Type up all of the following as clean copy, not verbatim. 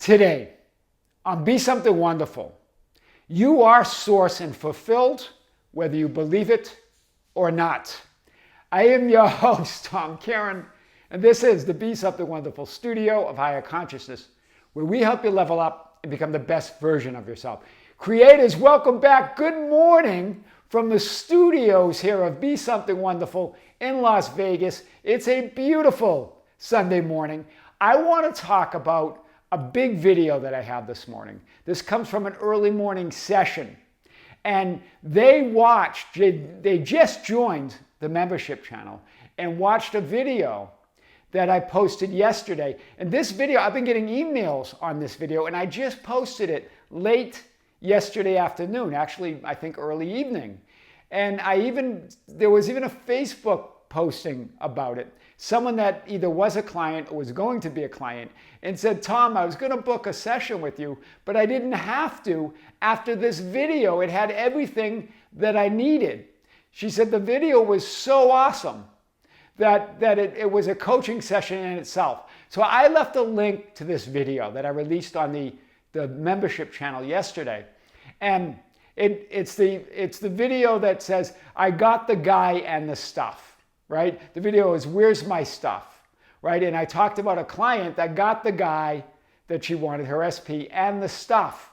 Today, on Be Something Wonderful, you are source and fulfilled, whether you believe it or not. I am your host, Tom Kearin, and this is the Be Something Wonderful studio of higher consciousness, where we help you level up and become the best version of yourself. Creators, welcome back. Good morning from the studios here of Be Something Wonderful in Las Vegas. It's a beautiful Sunday morning. I want to talk about a big video that I have this morning. This comes from an early morning session. And they just joined the membership channel and watched a video that I posted yesterday. And this video, I've been getting emails on this video, and I just posted it late yesterday afternoon, actually, I think early evening. And there was even a Facebook posting about it. Someone that either was a client or was going to be a client and said, Tom, I was going to book a session with you, but I didn't have to after this video. It had everything that I needed. She said the video was so awesome that it was a coaching session in itself. So I left a link to this video that I released on the membership channel yesterday. And it's the video that says, I got the guy and the stuff. Right? The video is, where's my stuff? Right? And I talked about a client that got the guy that she wanted, her SP, and the stuff.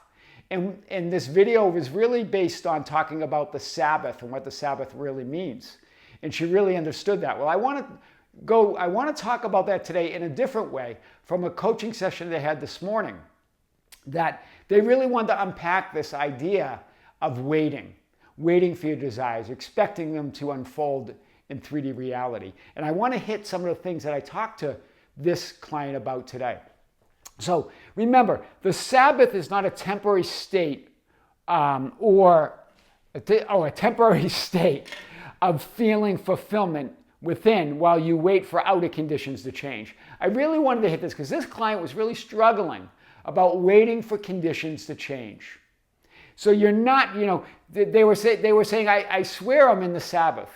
And this video was really based on talking about the Sabbath and what the Sabbath really means. And she really understood that. Well, I want to talk about that today in a different way from a coaching session they had this morning. That they really wanted to unpack this idea of waiting for your desires, expecting them to unfold in 3D reality. And I want to hit some of the things that I talked to this client about today. So remember, the Sabbath is not a temporary state or a temporary state of feeling fulfillment within while you wait for outer conditions to change. I really wanted to hit this because this client was really struggling about waiting for conditions to change. So you're not, they were saying, I swear I'm in the Sabbath.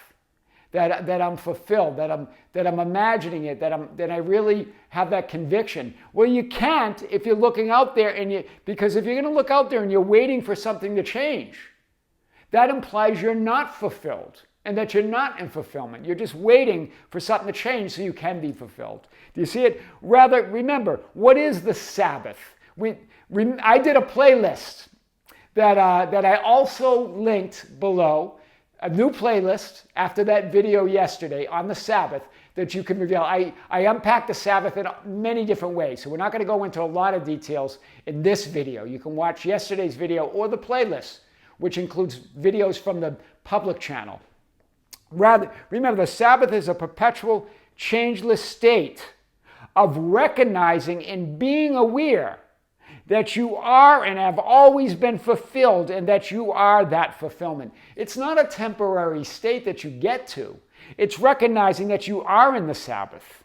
That I'm fulfilled, that I'm imagining it, that I really have that conviction. Well, you can't if you're looking out there because if you're going to look out there and you're waiting for something to change, that implies you're not fulfilled and that you're not in fulfillment. You're just waiting for something to change so you can be fulfilled. Do you see it? Rather, remember, what is the Sabbath? I did a playlist that I also linked below. A new playlist after that video yesterday on the Sabbath that you can reveal. I unpacked the Sabbath in many different ways, so we're not going to go into a lot of details in this video. You can watch yesterday's video or the playlist, which includes videos from the public channel. Remember, the Sabbath is a perpetual, changeless state of recognizing and being aware that you are and have always been fulfilled and that you are that fulfillment. It's not a temporary state that you get to. It's recognizing that you are in the Sabbath,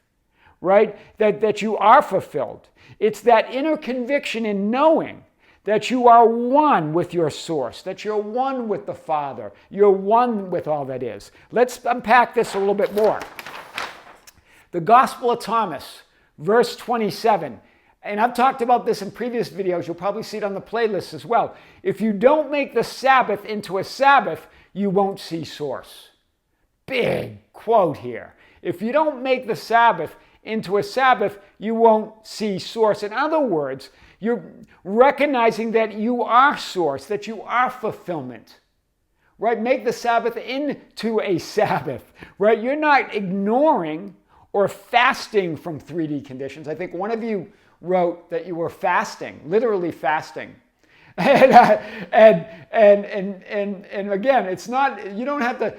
right? That you are fulfilled. It's that inner conviction in knowing that you are one with your source, that you're one with the Father, you're one with all that is. Let's unpack this a little bit more. The Gospel of Thomas, verse 27. And I've talked about this in previous videos. You'll probably see it on the playlist as well. If you don't make the Sabbath into a Sabbath, you won't see source. Big quote here. If you don't make the Sabbath into a Sabbath, you won't see source. In other words, you're recognizing that you are source, that you are fulfillment. Right? Make the Sabbath into a Sabbath. Right? You're not ignoring or fasting from 3D conditions. I think one of you wrote that you were fasting, literally fasting. And again, it's not, you don't have to,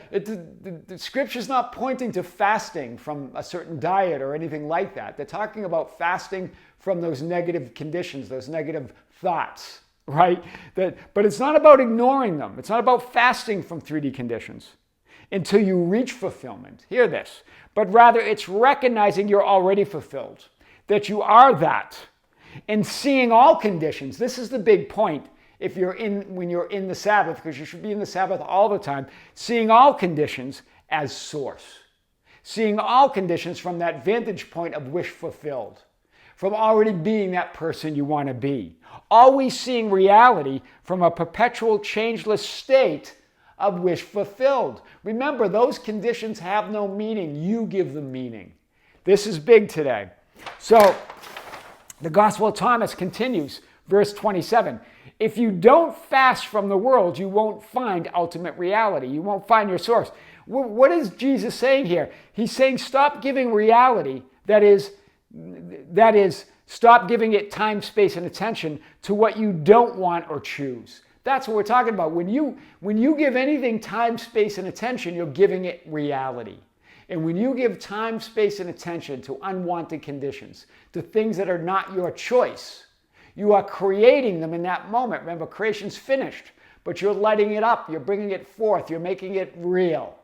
the scripture's not pointing to fasting from a certain diet or anything like that. They're talking about fasting from those negative conditions, those negative thoughts, right? But it's not about ignoring them. It's not about fasting from 3D conditions until you reach fulfillment. Hear this. But rather, it's recognizing you're already fulfilled, that you are that, and seeing all conditions. This is the big point when you're in the Sabbath, because you should be in the Sabbath all the time, seeing all conditions as source. Seeing all conditions from that vantage point of wish fulfilled. from already being that person you want to be. Always seeing reality from a perpetual changeless state of wish fulfilled. Remember, those conditions have no meaning. You give them meaning. This is big today. So, the Gospel of Thomas continues, verse 27. If you don't fast from the world, you won't find ultimate reality. You won't find your source. What is Jesus saying here? He's saying stop giving reality, that is, stop giving it time, space, and attention to what you don't want or choose. That's what we're talking about. When you give anything time, space, and attention, you're giving it reality. And when you give time, space, and attention to unwanted conditions, to things that are not your choice, you are creating them in that moment. Remember, creation's finished, but you're lighting it up. You're bringing it forth. You're making it real,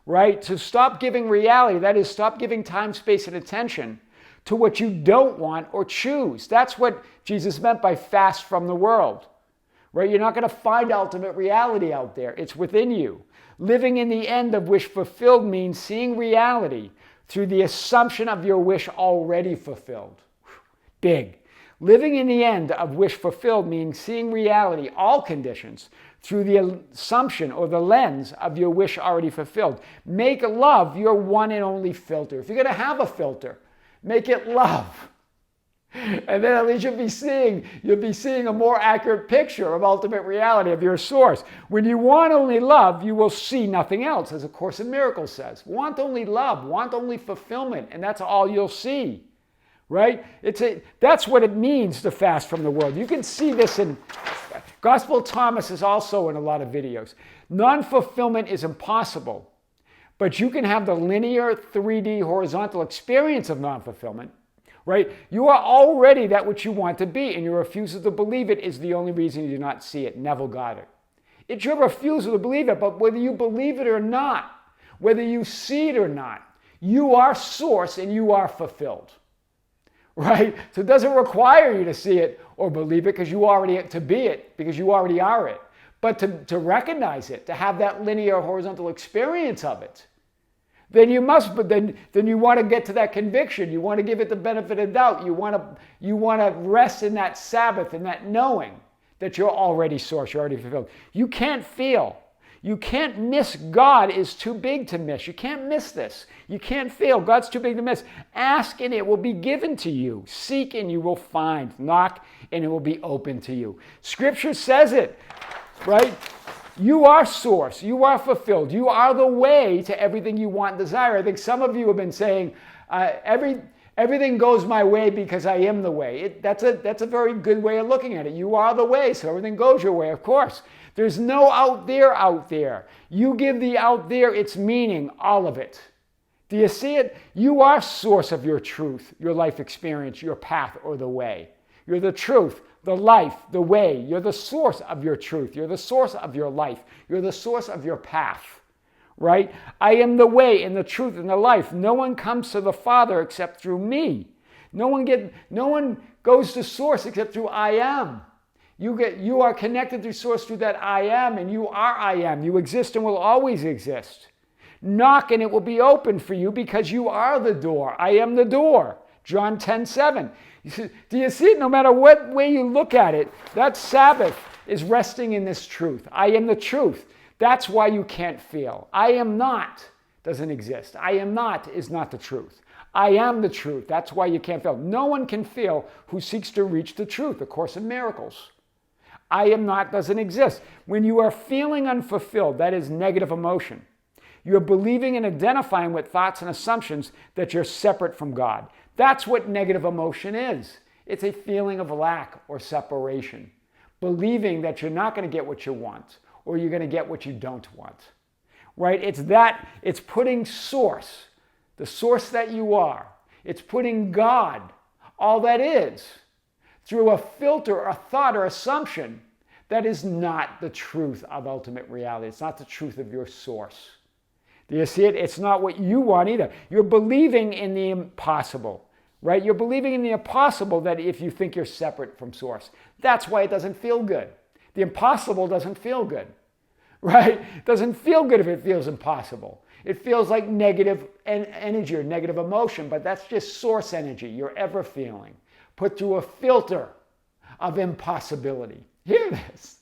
right? So stop giving reality. That is, stop giving time, space, and attention to what you don't want or choose. That's what Jesus meant by fast from the world, right? You're not going to find ultimate reality out there. It's within you. Living in the end of wish fulfilled means seeing reality through the assumption of your wish already fulfilled. Big. Living in the end of wish fulfilled means seeing reality, all conditions, through the assumption or the lens of your wish already fulfilled. Make love your one and only filter. If you're going to have a filter, make it love. And then at least you'll be seeing a more accurate picture of ultimate reality of your source. When you want only love, you will see nothing else, as A Course in Miracles says. Want only love, want only fulfillment, and that's all you'll see. Right? That's what it means to fast from the world. You can see this in Gospel of Thomas is also in a lot of videos. Non-fulfillment is impossible, but you can have the linear 3D horizontal experience of non-fulfillment. Right? You are already that which you want to be, and your refusal to believe it is the only reason you do not see it. Neville Goddard. It's your refusal to believe it, but whether you believe it or not, whether you see it or not, you are source and you are fulfilled. Right? So it doesn't require you to see it or believe it because you already are it. But to recognize it, to have that linear horizontal experience of it, then you want to get to that conviction. You want to give it the benefit of doubt. You want to rest in that Sabbath, in that knowing that you're already source, you're already fulfilled. You can't feel. You can't miss. God is too big to miss. You can't miss this. You can't fail. God's too big to miss. Ask and it will be given to you. Seek and you will find. Knock and it will be open to you. Scripture says it, right? You are source. You are fulfilled. You are the way to everything you want and desire. I think some of you have been saying, everything goes my way because I am the way. That's a very good way of looking at it. You are the way, so everything goes your way, of course. There's no out there. You give the out there its meaning, all of it. Do you see it? You are source of your truth, your life experience, your path, or the way. You're the truth, the life, the way. You're the source of your truth. You're the source of your life. You're the source of your path. Right? I am the way and the truth and the life. No one comes to the Father except through me. No one goes to source except through I am. You are connected through source through that I am, and you are I am. You exist and will always exist. Knock and it will be open for you because you are the door. I am the door. John 10:7. Do you see it? No matter what way you look at it, that Sabbath is resting in this truth. I am the truth. That's why you can't feel. I am not doesn't exist. I am not is not the truth. I am the truth. That's why you can't feel. No one can feel who seeks to reach the truth. A Course in Miracles. I am not doesn't exist. When you are feeling unfulfilled, that is negative emotion. You're believing and identifying with thoughts and assumptions that you're separate from God. That's what negative emotion is. It's a feeling of lack or separation. Believing that you're not going to get what you want or you're going to get what you don't want. Right? It's putting source, the source that you are. It's putting God, all that is, through a filter, a thought, or assumption that is not the truth of ultimate reality. It's not the truth of your source. Do you see it? It's not what you want either. You're believing in the impossible, right? You're believing in the impossible that if you think you're separate from source. That's why it doesn't feel good. The impossible doesn't feel good, right? It doesn't feel good if it feels impossible. It feels like negative energy or negative emotion, but that's just source energy. You're ever feeling. put through a filter of impossibility. Hear this.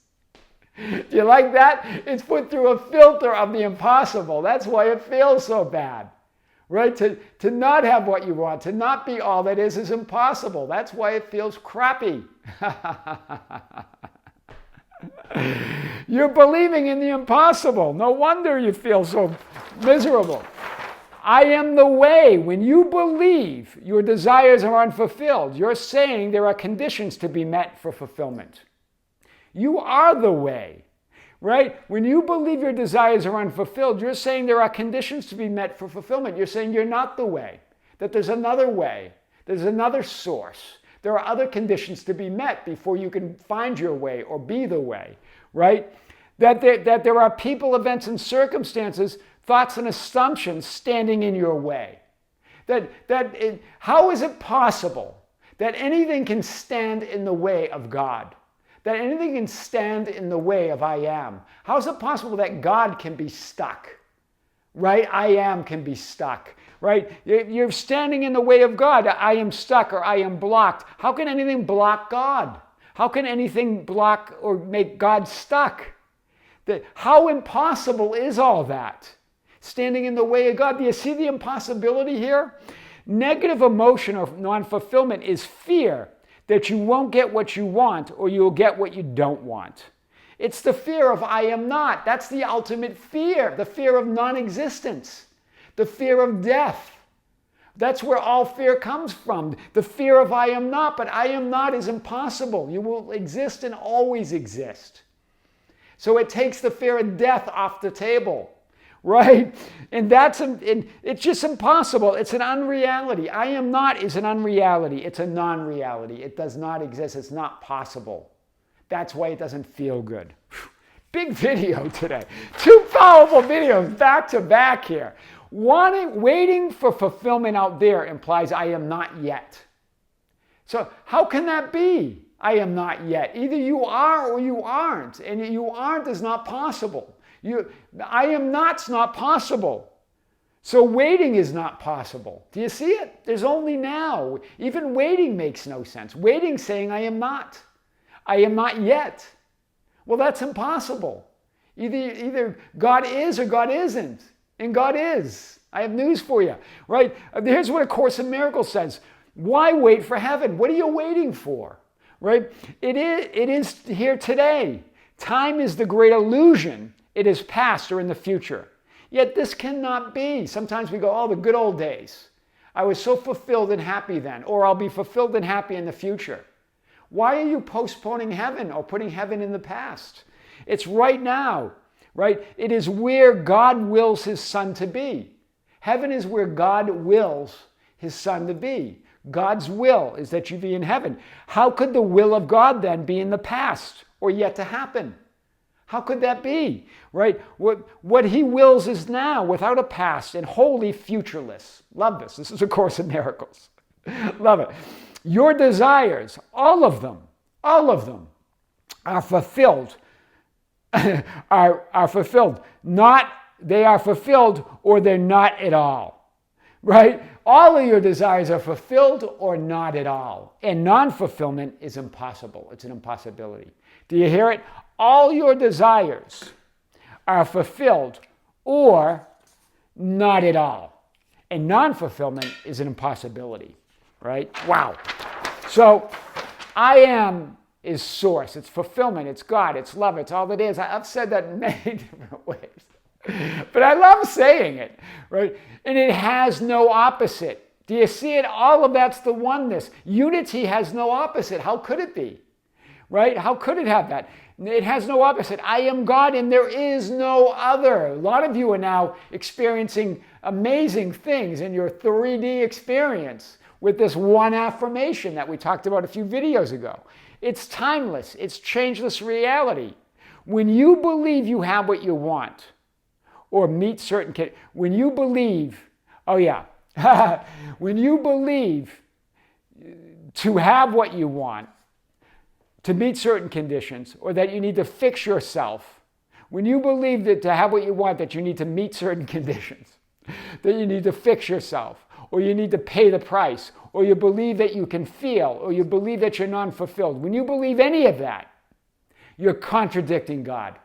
Do you like that? It's put through a filter of the impossible. That's why it feels so bad. Right? To not have what you want, to not be all that is impossible. That's why it feels crappy. You're believing in the impossible. No wonder you feel so miserable. I am the way. When you believe your desires are unfulfilled, you're saying there are conditions to be met for fulfillment. You are the way, right? When you believe your desires are unfulfilled, you're saying there are conditions to be met for fulfillment. You're saying you're not the way, that there's another way, there's another source. There are other conditions to be met before you can find your way or be the way, right? That there are people, events, and circumstances, thoughts and assumptions standing in your way. How is it possible that anything can stand in the way of God? That anything can stand in the way of I am? How is it possible that God can be stuck? Right? I am can be stuck. Right? You're standing in the way of God. I am stuck or I am blocked. How can anything block God? How can anything block or make God stuck? How impossible is all that? Standing in the way of God. Do you see the impossibility here? Negative emotion or non-fulfillment is fear that you won't get what you want or you'll get what you don't want. It's the fear of I am not. That's the ultimate fear. The fear of non-existence. The fear of death. That's where all fear comes from. The fear of I am not, but I am not is impossible. You will exist and always exist. So it takes the fear of death off the table, right? And it's just impossible. It's an unreality. I am not is an unreality. It's a non-reality. It does not exist. It's not possible. That's why it doesn't feel good. Big video today. 2 powerful videos back to back here. Waiting for fulfillment out there implies I am not yet. So how can that be? I am not yet. Either you are or you aren't. And you aren't is not possible. I am not's not possible. So waiting is not possible. Do you see it? There's only now. Even waiting makes no sense. Waiting saying I am not. I am not yet. Well, that's impossible. Either God is or God isn't. And God is. I have news for you, right? Here's what A Course in Miracles says. Why wait for heaven? What are you waiting for, right? It is here today. Time is the great illusion. It is past or in the future. Yet this cannot be. Sometimes we go, oh, the good old days. I was so fulfilled and happy then. Or I'll be fulfilled and happy in the future. Why are you postponing heaven or putting heaven in the past? It's right now. Right? It is where God wills his son to be. Heaven is where God wills his son to be. God's will is that you be in heaven. How could the will of God then be in the past or yet to happen? How could that be? Right? What he wills is now without a past and wholly futureless. Love this. This is A Course in Miracles. Love it. Your desires, all of them are fulfilled. are fulfilled. They are fulfilled or they're not at all. Right? All of your desires are fulfilled or not at all. And non-fulfillment is impossible. It's an impossibility. Do you hear it? All your desires are fulfilled or not at all. And non-fulfillment is an impossibility. Right? Wow. So I am is source. It's fulfillment. It's God. It's love. It's all that is. I've said that in many different ways. But I love saying it, right? And it has no opposite. Do you see it? All of that's the oneness. Unity has no opposite. How could it be? Right? How could it have that? It has no opposite. I am God and there is no other. A lot of you are now experiencing amazing things in your 3D experience with this one affirmation that we talked about a few videos ago. It's timeless. It's changeless reality. When you believe you have what you want or meet certain, when you believe, when you believe to have what you want, to meet certain conditions, or that you need to fix yourself, when you believe that to have what you want, that you need to meet certain conditions, that you need to fix yourself, or you need to pay the price, or you believe that you can feel, or you believe that you're non-fulfilled. When you believe any of that, you're contradicting God.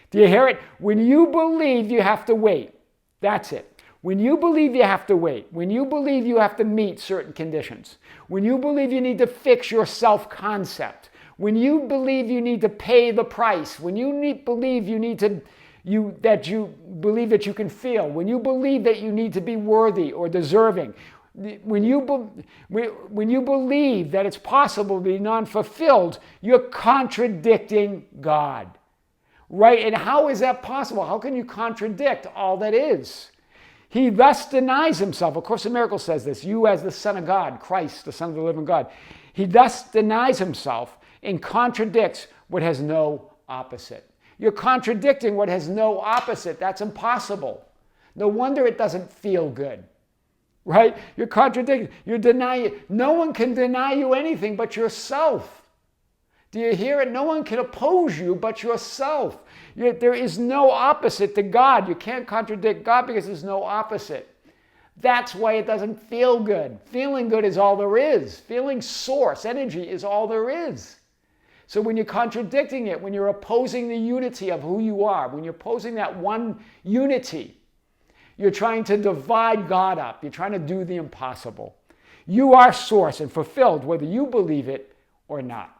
Do you hear it? When you believe you have to wait, that's it. When you believe you have to wait, when you believe you have to meet certain conditions, when you believe you need to fix your self-concept, when you believe you need to pay the price, when you believe you need to, that you believe that you can feel, when you believe that you need to be worthy or deserving, when you believe that it's possible to be non-fulfilled, you're contradicting God. Right? And how is that possible? How can you contradict all that is? He thus denies himself. Of course, the miracle says this. You as the Son of God, Christ, the Son of the living God. He thus denies himself and contradicts what has no opposite. You're contradicting what has no opposite. That's impossible. No wonder it doesn't feel good. Right? You're contradicting. You're denying. No one can deny you anything but yourself. Do you hear it? No one can oppose you but yourself. There is no opposite to God. You can't contradict God because there's no opposite. That's why it doesn't feel good. Feeling good is all there is. Feeling source, energy, is all there is. So when you're contradicting it, when you're opposing the unity of who you are, when you're opposing that one unity, you're trying to divide God up. You're trying to do the impossible. You are source and fulfilled whether you believe it or not.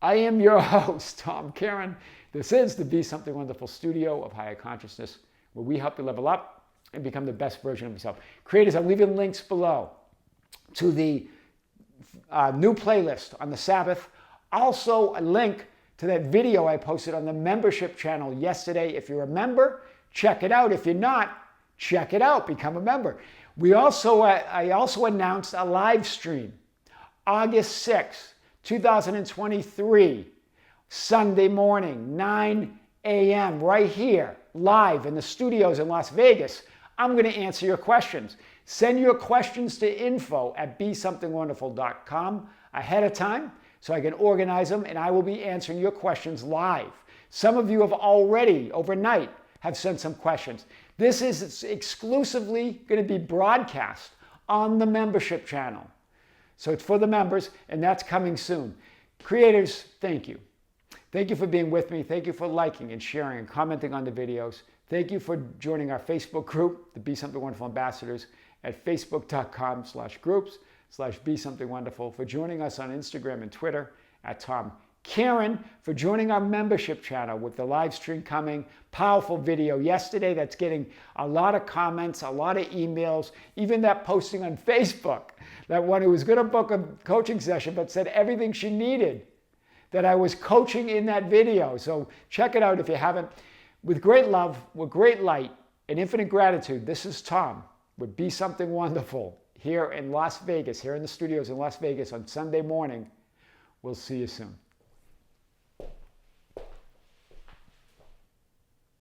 I am your host, Tom Kearin. This is the Be Something Wonderful studio of higher consciousness, where we help you level up and become the best version of yourself. Creators, I'll leave you links below to the new playlist on the Sabbath. Also, a link to that video I posted on the membership channel yesterday. If you're a member, check it out. If you're not, check it out. Become a member. I also announced a live stream, August 6th. 2023, Sunday morning, 9 a.m., right here, live in the studios in Las Vegas. I'm going to answer your questions. Send your questions to info@besomethingwonderful.com ahead of time so I can organize them, and I will be answering your questions live. Some of you have already, overnight, have sent some questions. This is exclusively going to be broadcast on the membership channel. So it's for the members, and that's coming soon. Creators, thank you. Thank you for being with me. Thank you for liking and sharing and commenting on the videos. Thank you for joining our Facebook group, the Be Something Wonderful Ambassadors, at facebook.com/groups/BeSomethingWonderful, for joining us on Instagram and Twitter at Tom Kearin, for joining our membership channel with the live stream coming. Powerful video yesterday that's getting a lot of comments, a lot of emails, even that posting on Facebook. That one who was going to book a coaching session but said everything she needed, that I was coaching in that video. So check it out if you haven't. With great love, with great light, and infinite gratitude, this is Tom with Be Something Wonderful here in Las Vegas, here in the studios in Las Vegas on Sunday morning. We'll see you soon.